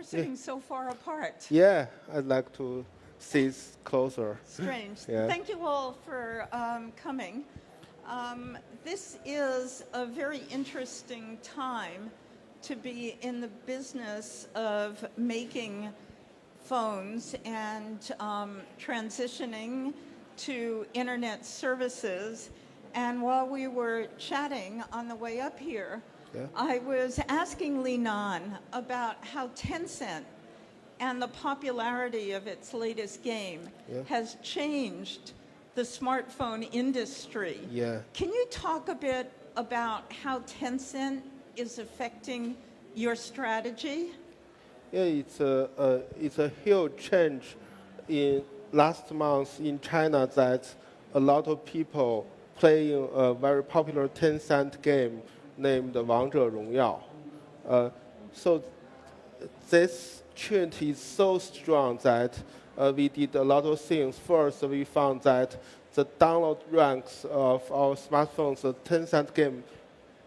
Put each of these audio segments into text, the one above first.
sitting so far apart. Yeah, I'd like to sit closer. Strange. Yeah. Thank you all for coming. This is a very interesting time to be in the business of making phones and transitioning to internet services. And while we were chatting on the way up here, I was asking Li Nan about how Tencent and the popularity of its latest game has changed the smartphone industry. Yeah. Can you talk a bit about how Tencent is affecting your strategy? Yeah, it's a huge change in last month in China that a lot of people playing a very popular Tencent game named 王者荣耀. So this trend is so strong that we did a lot of things. First, we found that the download ranks of our smartphones, the Tencent game,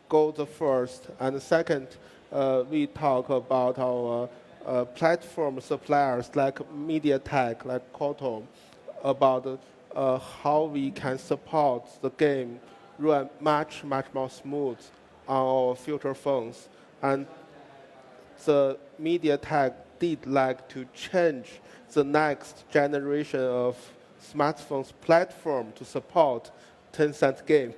go the first. And second, we talk about our platform suppliers like MediaTek, like Qualcomm, about how we can support the game run much more smooth on our future phones. And the MediaTek did like to change the next generation of smartphones platform to support Tencent game.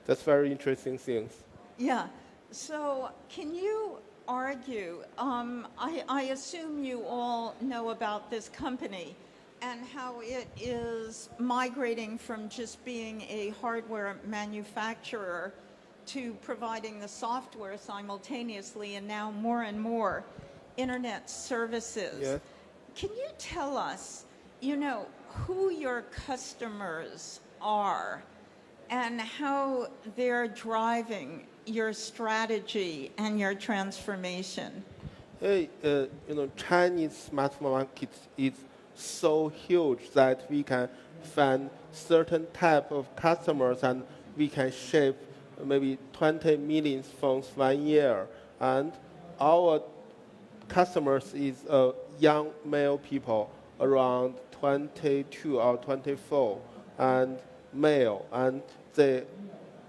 That's very interesting things. Yeah. So can you argue, I assume you all know about this company and how it is migrating from just being a hardware manufacturer to providing the software simultaneously, and now more and more internet services. Yeah. Can you tell us, who your customers are and how they're driving your strategy and your transformation? Chinese smartphone market is so huge that we can find certain type of customers and we can ship maybe 20 million phones 1 year. And our customers is young male people around 22 or 24 and male, and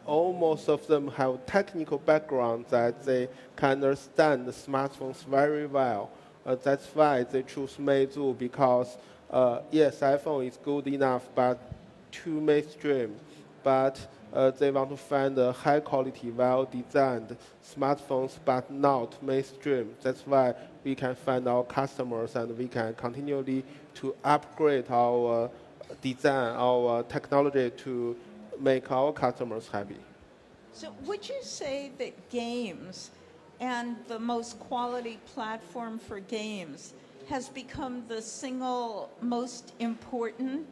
most of them have technical background that they can understand the smartphones very well. That's why they choose Meizu because yes, iPhone is good enough, but too mainstream. But they want to find a high quality, well designed smartphones, but not mainstream. That's why we can find our customers and we can continually to upgrade our design, our technology to make our customers happy. So would you say that games and the most quality platform for games has become the single most important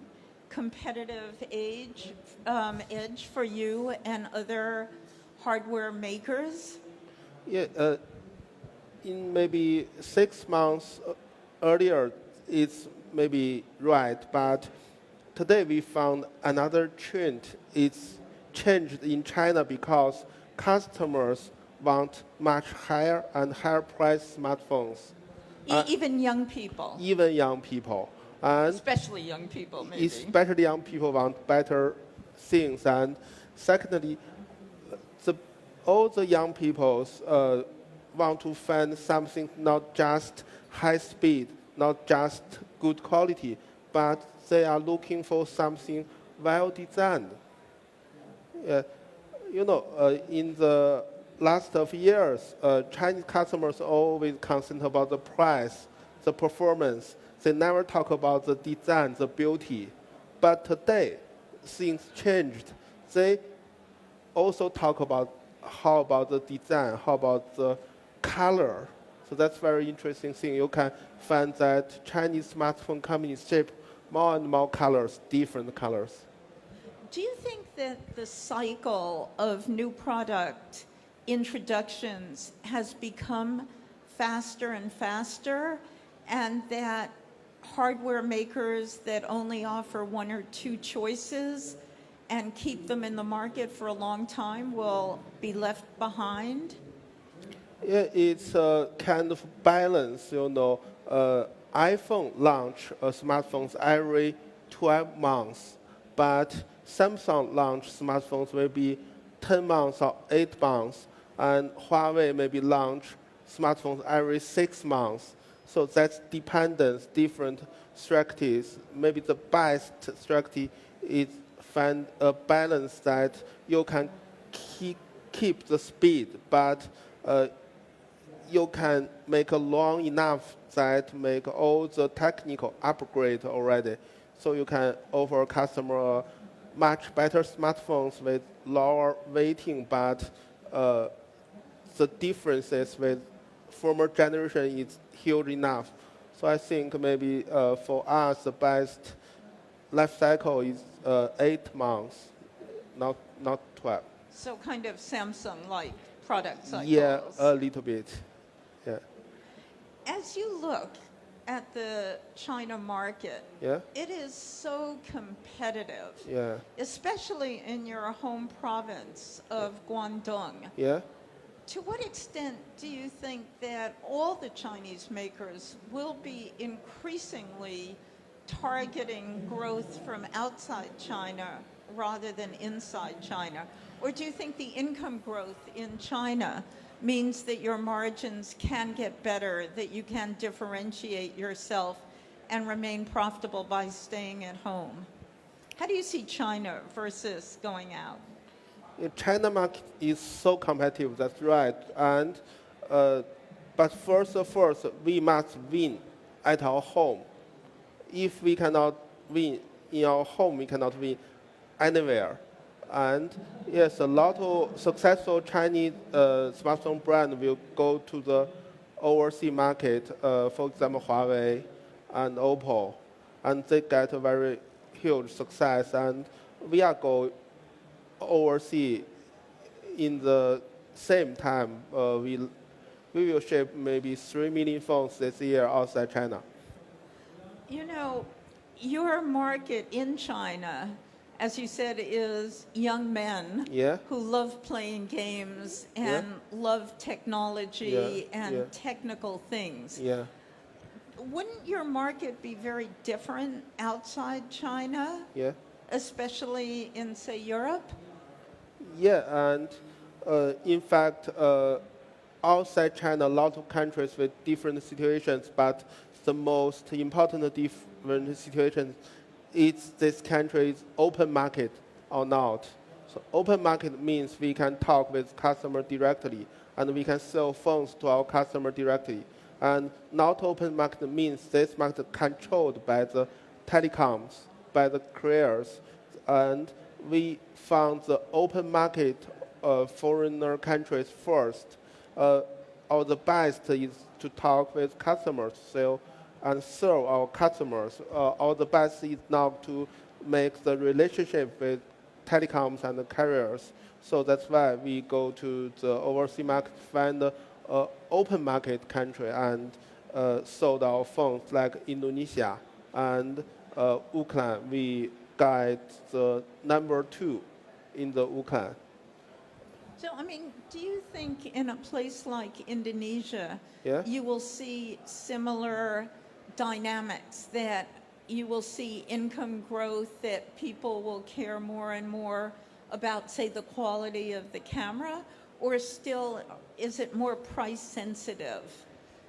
competitive edge for you and other hardware makers? Yeah, in maybe 6 months earlier, it's maybe right, but today we found another trend. It's changed in China because customers want much higher and higher price smartphones. Even young people. Even young people. And especially young people, maybe. Especially young people want better things. And secondly, all the young people want to find something not just high speed, not just good quality, but they are looking for something well designed. In the last of years, Chinese customers always concerned about the price, the performance. They never talk about the design, the beauty. But today, things changed. They also talk about how about the design, how about the color. So that's very interesting thing. You can find that Chinese smartphone companies ship more and more colors, different colors. Do you think that the cycle of new product introductions has become faster and faster, and that hardware makers that only offer 1 or 2 choices and keep them in the market for a long time will be left behind? Yeah, it's a kind of balance, iPhone launch smartphones every 12 months, but Samsung launch smartphones maybe 10 months or 8 months, and Huawei maybe launch smartphones every 6 months. So that's dependence, different strategies. Maybe the best strategy is find a balance that you can keep the speed, but you can make a long enough that make all the technical upgrade already. So you can offer customer much better smartphones with lower weighting, but the differences with former generation is huge enough. So I think maybe for us the best life cycle is 8 months, not 12. So kind of Samsung-like product cycles. Yeah, a little bit. Yeah. As you look at the China market, Yeah. it is so competitive, Yeah. especially in your home province of Guangdong. Yeah. To what extent do you think that all the Chinese makers will be increasingly targeting growth from outside China rather than inside China? Or do you think the income growth in China means that your margins can get better, that you can differentiate yourself and remain profitable by staying at home? How do you see China versus going out? China market is so competitive, that's right. And but first, we must win at our home. If we cannot win in our home, we cannot win anywhere. And yes, a lot of successful Chinese smartphone brand will go to the overseas market, for example, Huawei and Oppo, and they get a very huge success. And we are going overseas in the same time. We will ship maybe 3 million phones this year outside China. You know, your market in China, as you said, is young men Yeah. who love playing games and love technology and technical things. Yeah. Wouldn't your market be very different outside China, Yeah. especially in, say, Europe? Yeah, and in fact, outside China, a lot of countries with different situations, but the most important different situation is this country's open market or not. So open market means we can talk with customer directly, and we can sell phones to our customer directly. And not open market means this market controlled by the telecoms, by the carriers, and we found the open market foreigner countries first. Or the best is to talk with customers, sell and serve our customers. Or the best is now to make the relationship with telecoms and the carriers. So that's why we go to the overseas market, find an open market country and sold our phones like Indonesia and Ukraine. We got the number 2 in the Ukraine. So, I mean, do you think in a place like Indonesia, Yeah. you will see similar dynamics, that you will see income growth, that people will care more and more about, say, the quality of the camera? Or still, is it more price sensitive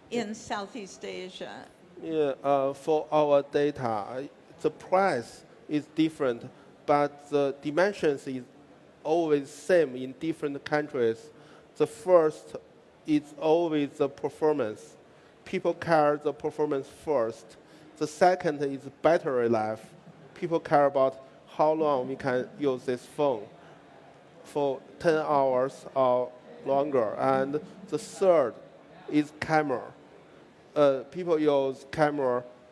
in Southeast Asia? Yeah, for our data, the price is different, but the dimensions is always same in different countries. The first is always the performance. People care the performance first. The second is battery life. People care about how long we can use this phone, for 10 hours or longer. And the third is camera. People use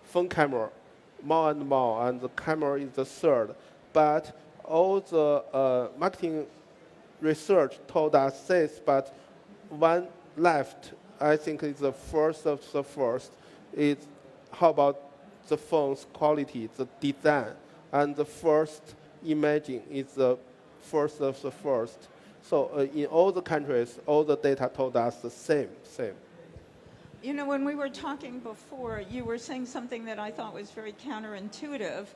phone camera, more and more, and the camera is the third. But all the marketing research told us this, but one left, I think, is the first of the first. Is how about the phone's quality, the design, and the first imaging is the first of the first. So in all the countries, all the data told us the same. You know, when we were talking before, you were saying something that I thought was very counterintuitive,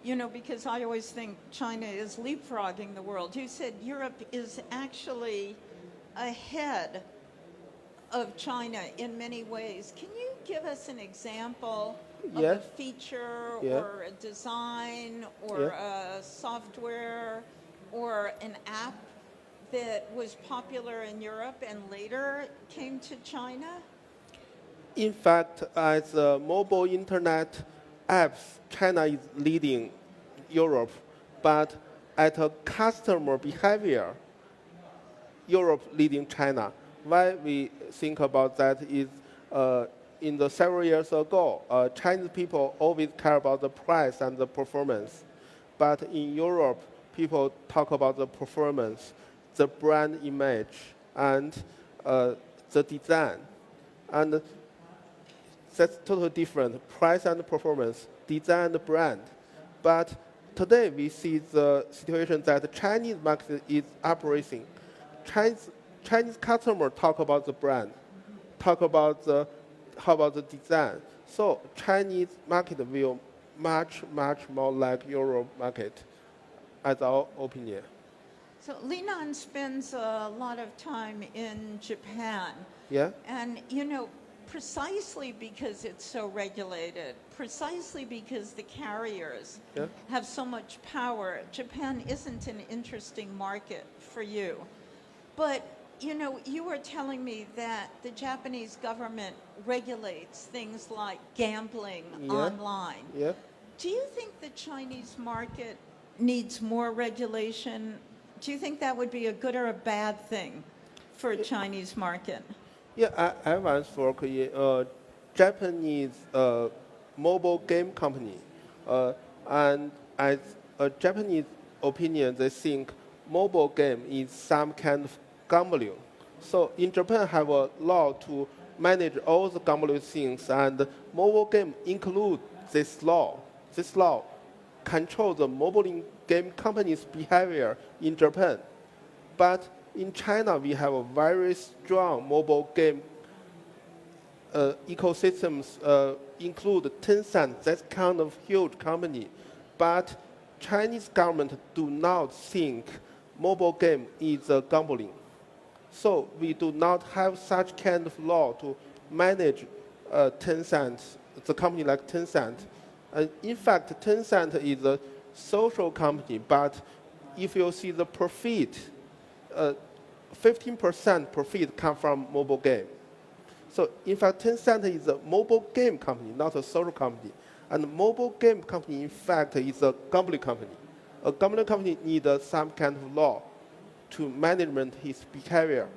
you know, because I always think China is leapfrogging the world. You said Europe is actually ahead of China in many ways. Can you give us an example of a feature or a design or a software or an app that was popular in Europe and later came to China? In fact, as mobile internet apps, China is leading Europe, but at a customer behavior, Europe leading China. Why we think about that is in the several years ago, Chinese people always care about the price and the performance. But in Europe, people talk about the performance, the brand image, and the design. And that's totally different, price and performance, design and brand. But today we see the situation that the Chinese market is uprising. Chinese customer talk about the brand, talk about how about the design. So Chinese market will much more like Europe market, as our opinion. So Li Nan spends a lot of time in Japan. Yeah. And, you know, precisely because it's so regulated, precisely because the carriers have so much power, Japan isn't an interesting market for you. But, you know, you were telling me that the Japanese government regulates things like gambling online. Yeah. Do you think the Chinese market needs more regulation? Do you think that would be a good or a bad thing for a Chinese market? Yeah, I once worked in a Japanese mobile game company, and as a Japanese opinion, they think mobile game is some kind of gambling. So in Japan, have a law to manage all the gambling things, and mobile game include this law. This law control the mobile game companies' behavior in Japan, but in China, we have a very strong mobile game ecosystems, include Tencent, that kind of huge company. But Chinese government do not think mobile game is a gambling. So we do not have such kind of law to manage Tencent, the company like Tencent. In fact, Tencent is a social company, but if you see the profit, 15% profit come from mobile game. So in fact, Tencent is a mobile game company, not a social company. And mobile game company, in fact, is a gambling company. A gambling company needs some kind of law to management his behavior.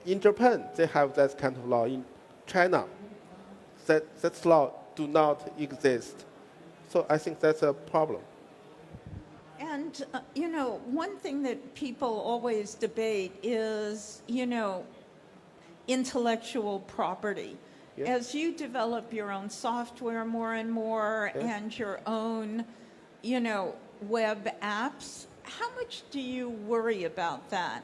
In Japan, they have that kind of law. In China, that law do not exist. So I think that's a problem. And, you know, one thing that people always debate is, you know, intellectual property. Yeah. As you develop your own software more and more and your own, you know, web apps, how much do you worry about that?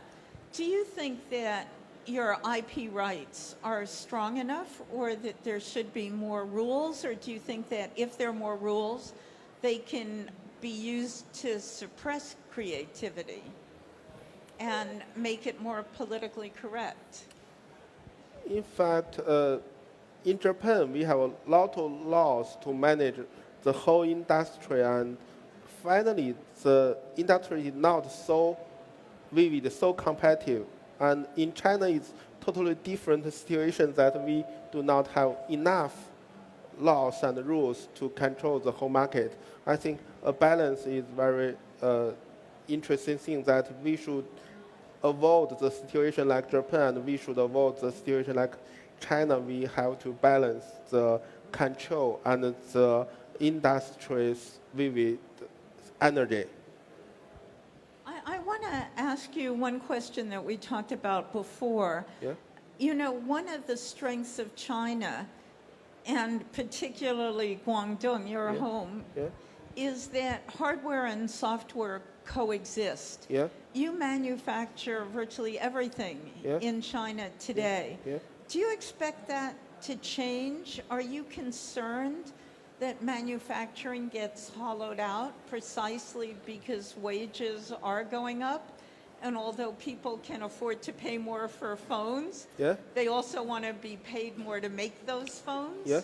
Do you think that your IP rights are strong enough or that there should be more rules? Or do you think that if there are more rules, they can be used to suppress creativity and make it more politically correct? In fact, in Japan, we have a lot of laws to manage the whole industry, and finally, the industry is not so vivid, so competitive. And in China, it's totally different situation that we do not have enough laws and rules to control the whole market. I think a balance is very interesting thing that we should avoid the situation like Japan, and we should avoid the situation like China. We have to balance the control and the industry's vivid energy. I want to ask you one question that we talked about before. Yeah. You know, one of the strengths of China, and particularly Guangdong, your home, is that hardware and software coexist. Yeah. You manufacture virtually everything Yeah. in China today. Yeah. Do you expect that to change? Are you concerned that manufacturing gets hollowed out precisely because wages are going up? And although people can afford to pay more for phones, Yeah. they also want to be paid more to make those phones? Yeah.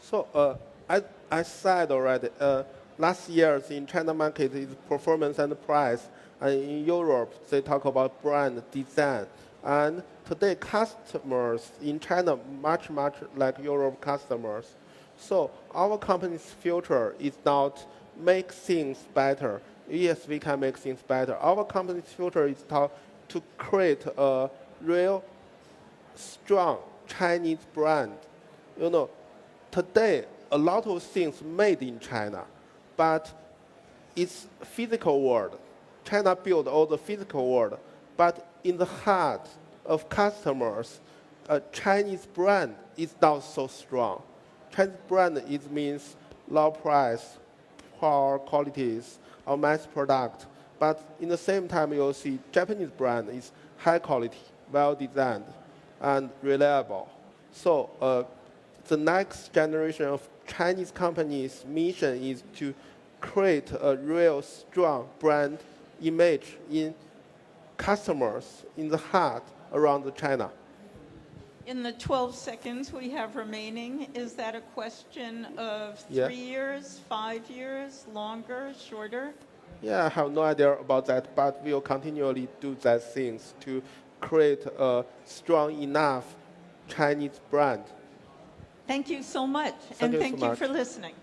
So I said already, last year's in China market is performance and price, and in Europe they talk about brand design. And today customers in China much like Europe customers. So our company's future is not make things better. Yes, we can make things better. Our company's future is to create a real strong Chinese brand. You know, today a lot of things made in China, but it's physical world. China built all the physical world, but in the heart of customers, a Chinese brand is not so strong. Chinese brand means low price, poor qualities, or mass product. But in the same time, you'll see Japanese brand is high quality, well designed, and reliable. So the next generation of Chinese companies' mission is to create a real strong brand image in customers in the heart around China. In the 12 seconds we have remaining, is that a question of 3 Yeah. years, 5 years, longer, shorter? Yeah, I have no idea about that, but we'll continually do that things to create a strong enough Chinese brand. Thank you so much, Thank and you so thank you much. for listening.